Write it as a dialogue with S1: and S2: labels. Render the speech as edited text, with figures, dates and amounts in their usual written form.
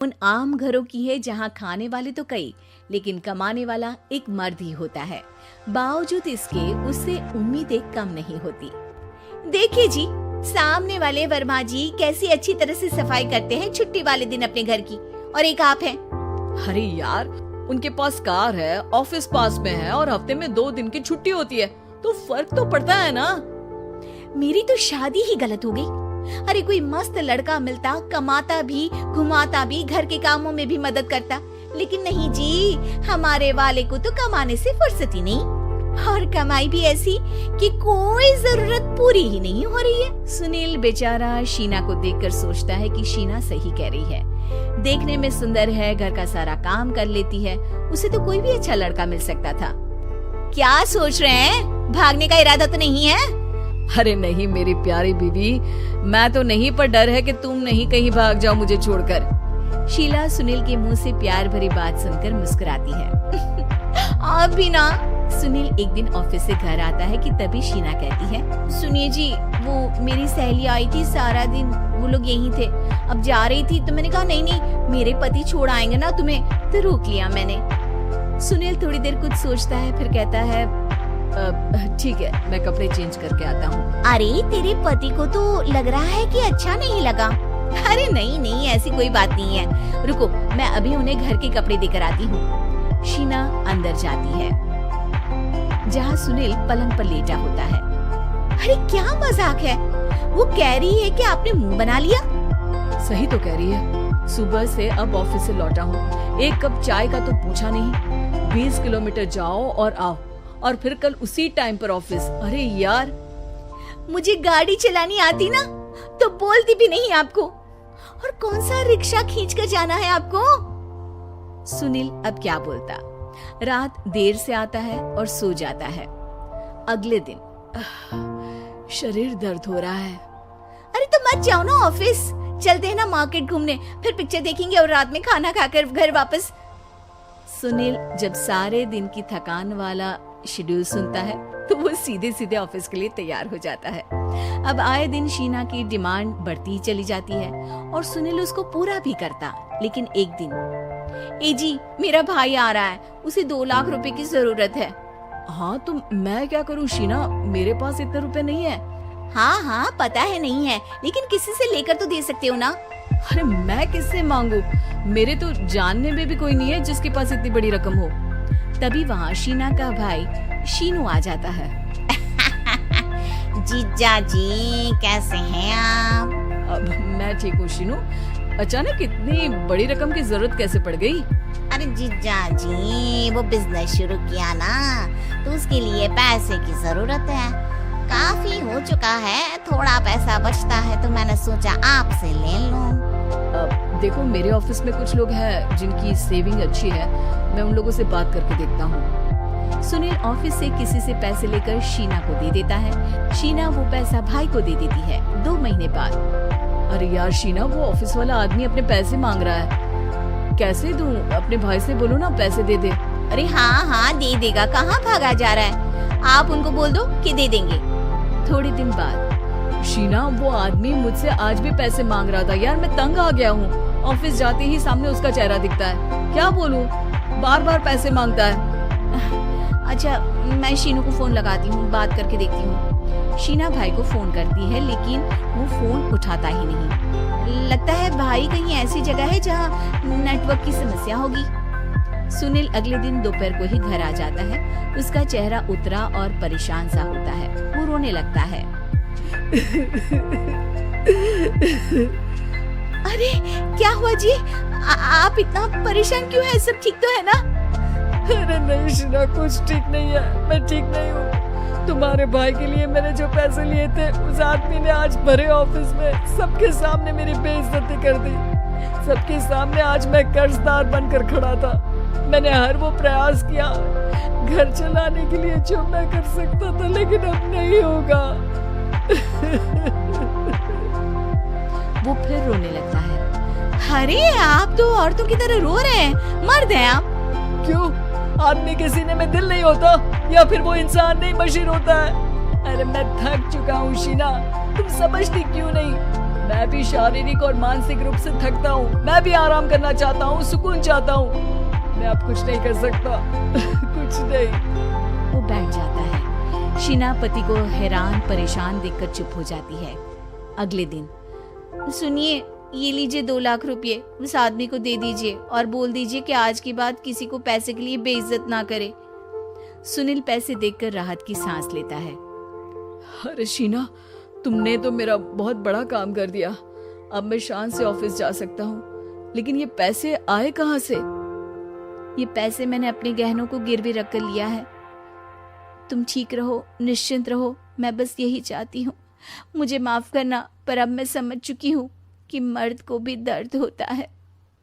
S1: उन आम घरों की है जहाँ खाने वाले तो कई, लेकिन कमाने वाला एक मर्द ही होता है। बावजूद इसके उससे उम्मीदें कम नहीं होती। देखिए जी, सामने वाले वर्मा जी कैसी अच्छी तरह से सफाई करते हैं छुट्टी वाले दिन अपने घर की, और एक आप हैं।
S2: अरे यार, उनके पास कार है, ऑफिस पास में है और हफ्ते में 2 दिन की छुट्टी होती है, तो फर्क तो पड़ता है ना।
S1: मेरी तो शादी ही गलत हो गई। अरे कोई मस्त लड़का मिलता, कमाता भी, घुमाता भी, घर के कामों में भी मदद करता, लेकिन नहीं जी, हमारे वाले को तो कमाने से फुर्सत ही नहीं, और कमाई भी ऐसी कि कोई जरूरत पूरी ही नहीं हो रही है। सुनील बेचारा शीना को देखकर सोचता है कि शीना सही कह रही है। देखने में सुंदर है, घर का सारा काम कर लेती है, उसे तो कोई भी अच्छा लड़का मिल सकता था। क्या सोच रहे हैं? भागने का इरादा तो नहीं है?
S2: अरे नहीं मेरी प्यारी बीवी, मैं तो नहीं, पर डर है कि तुम नहीं कहीं भाग जाओ मुझे छोड़कर।
S1: शीला सुनील के मुंह से प्यार भरी बात सुनकर मुस्कुराती है। आप भी ना। सुनील एक दिन ऑफिस से घर आता है कि तभी शीना कहती है, सुनिए जी, वो मेरी सहेली आई थी, सारा दिन वो लोग यहीं थे, अब जा रही थी तो मैंने कहा नहीं नहीं, मेरे पति छोड़ आएंगे ना तुम्हें, तो रोक लिया मैंने। सुनील थोड़ी देर कुछ सोचता है, फिर कहता है,
S2: ठीक है, मैं कपड़े चेंज करके आता हूँ।
S1: अरे तेरे पति को तो लग रहा है कि अच्छा नहीं लगा। अरे नहीं नहीं, ऐसी कोई बात नहीं है, रुको मैं अभी उन्हें घर के कपड़े देकर आती हूँ। शीना अंदर जाती है जहाँ सुनील पलंग पर लेटा होता है। अरे क्या मजाक है, वो कह रही है कि आपने मुंह बना लिया।
S2: सही तो कह रही है, सुबह से अब ऑफिस से लौटा हूँ, एक कप चाय का तो पूछा नहीं, 20 किलोमीटर जाओ और आओ, और फिर कल उसी टाइम पर ऑफिस। अरे यार,
S1: मुझे गाड़ी चलानी आती ना तो बोलती भी नहीं आपको, और कौन सा रिक्शा खींच कर जाना है आपको। सुनील अब क्या बोलता। रात देर से आता है और सो जाता है। अगले दिन
S2: शरीर दर्द हो रहा है।
S1: अरे तो मत जाओ ना ऑफिस, चलते हैं ना मार्केट घूमने, फिर पिक्चर देखेंगे और रात में खाना खाकर घर वापस। सुनील जब सारे दिन की थकान वाला शेड्यूल सुनता है तो वो सीधे सीधे ऑफिस के लिए तैयार हो जाता है। अब आए दिन शीना की डिमांड बढ़ती ही चली जाती है और सुनील उसको पूरा भी करता, लेकिन एक दिन, ए जी मेरा भाई आ रहा है, उसे 2 लाख रुपए की जरूरत है।
S2: हाँ तो मैं क्या करूँ शीना, मेरे पास इतने रुपए नहीं है।
S1: हाँ हाँ पता है नहीं है, लेकिन किसी से लेकर तो दे सकते हो ना।
S2: अरे मैं किससे मांगू, मेरे तो जानने में भी कोई नहीं है जिसके पास इतनी बड़ी रकम हो।
S1: तभी वहाँ शीना का भाई शीनू आ जाता है। जीजा जी कैसे हैं आप?
S2: अब मैं ठीक हूँ शीनू, अचानक इतनी बड़ी रकम की जरूरत कैसे पड़ गई?
S3: अरे जीजा जी, वो बिजनेस शुरू किया ना, तो उसके लिए पैसे की जरूरत है, काफी हो चुका है, थोड़ा पैसा बचता है तो मैंने सोचा आपसे ले लूं।
S2: देखो मेरे ऑफिस में कुछ लोग हैं जिनकी सेविंग अच्छी है, मैं उन लोगों से बात करके देखता हूँ।
S1: सुनील ऑफिस से किसी से पैसे लेकर शीना को दे देता है। शीना वो पैसा भाई को दे देती है 2 महीने बाद।
S2: अरे यार शीना, वो ऑफिस वाला आदमी अपने पैसे मांग रहा है, कैसे दूं? अपने भाई से बोलो ना पैसे दे दे।
S1: अरे हाँ हाँ दे देगा, कहाँ भागा जा रहा है, आप उनको बोल दो कि दे देंगे। थोड़े दिन बाद,
S2: शीना वो आदमी मुझसे आज भी पैसे मांग रहा था यार, मैं तंग आ गया हूँ, ऑफिस जाते ही सामने उसका चेहरा दिखता है, क्या बोलूं, बार बार पैसे मांगता है।
S1: अच्छा मैं शीनू को फोन लगाती हूँ, बात करके देखती हूँ। शीना भाई को फोन करती है लेकिन वो फोन उठाता ही नहीं। लगता है भाई कहीं ऐसी जगह है जहाँ नेटवर्क की समस्या होगी। सुनील अगले दिन दोपहर को ही घर आ जाता है। उसका चेहरा उतरा और परेशान सा होता है, वो रोने लगता है। अरे क्या हुआ जी, आप इतना परेशान क्यों हैं? सब ठीक तो है ना?
S2: अरे नहीं शीना, कुछ ठीक नहीं है, मैं ठीक नहीं हूँ। तुम्हारे भाई के लिए मैंने जो पैसे लिए थे, उस आदमी ने आज भरे ऑफिस में सबके सामने मेरी बेइज्जती कर दी। सबके सामने आज मैं कर्जदार बनकर खड़ा था। मैंने हर वो प्रयास किया घर चलाने के लिए जो मैं कर सकता था, लेकिन अब नहीं होगा।
S1: वो फिर रोने लगता है। अरे आप तो औरतों की तरह रो रहे हैं, मर्द हैं आप।
S2: क्यों, आदमी के सीने में दिल नहीं होता, या फिर वो इंसान नहीं मशीन होता है? अरे मैं थक चुका हूँ शीना, तुम समझती क्यों नहीं? मैं भी शारीरिक और मानसिक रूप से थकता हूँ। मैं भी आराम करना चाहता हूँ, सुकून चाहता हूँ। मैं अब कुछ नहीं कर सकता। कुछ नहीं।
S1: वो बैठ जाता है। शीना पति को हैरान परेशान देखकर चुप हो जाती है। अगले दिन, सुनिए, ये लीजिए 2 लाख रुपए, उस आदमी को दे दीजिए और बोल दीजिए कि आज के बाद किसी को पैसे के लिए बेइज्जत ना करे। सुनील पैसे देखकर राहत की सांस लेता है।
S2: अरे शीना, तुमने तो मेरा बहुत बड़ा काम कर दिया। अब मैं शान से ऑफिस जा सकता हूँ। लेकिन ये पैसे आए कहाँ से?
S1: ये पैसे मैंने अपने गहनों को गिरवी रख कर लिया है। तुम ठीक रहो, निश्चिंत रहो, मैं बस यही चाहती हूँ। मुझे माफ करना, पर अब मैं समझ चुकी हूँ कि मर्द को भी दर्द होता है।